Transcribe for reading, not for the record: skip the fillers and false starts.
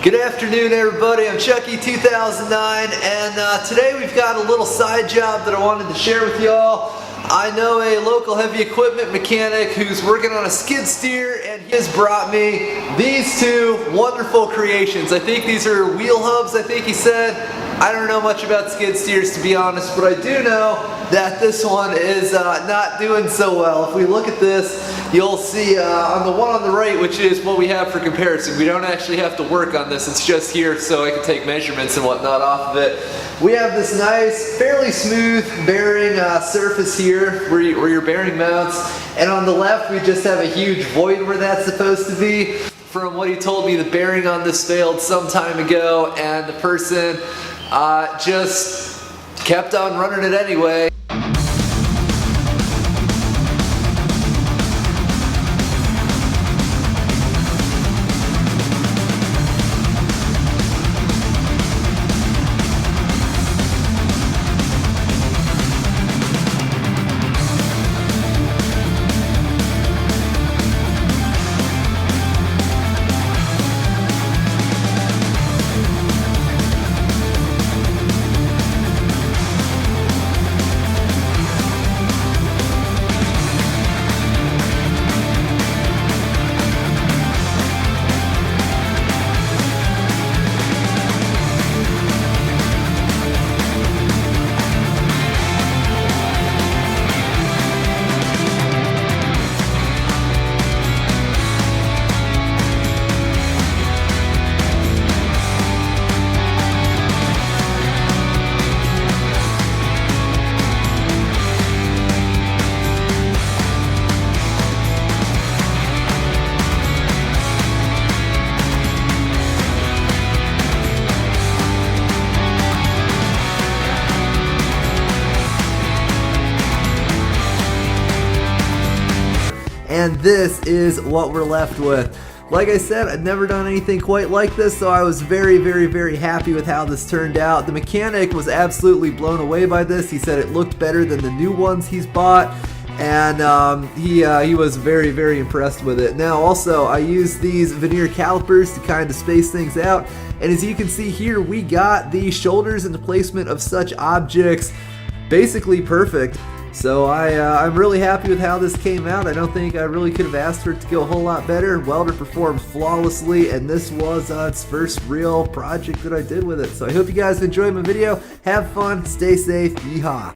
Good afternoon, everybody. I'm Chucky2009, and today we've got a little side job that I wanted to share with y'all. I know a local heavy equipment mechanic who's working on a skid steer, and he has brought me these two wonderful creations. I think these are wheel hubs, I think he said. I don't know much about skid steers, to be honest, but I do know that this one is not doing so well. If we look at this, you'll see on the one on the right, which is what we have for comparison. We don't actually have to work on this. It's just here so I can take measurements and whatnot off of it. We have this nice, fairly smooth bearing surface here where your bearing mounts. And on the left, we just have a huge void where that's supposed to be. From what he told me, the bearing on this failed some time ago, and the person just kept on running it anyway. And this is what we're left with. Like I said, I'd never done anything quite like this, so I was very happy with how this turned out. The mechanic was absolutely blown away by this. He said it looked better than the new ones he's bought, and he was very impressed with it. Now also, I used these veneer calipers to kind of space things out, and as you can see here, we got the shoulders and the placement of such objects basically perfect. So I'm really happy with how this came out. I don't think I really could have asked for it to go a whole lot better. Welder performed flawlessly, and this was its first real project that I did with it. So I hope you guys enjoyed my video. Have fun, stay safe, yeehaw.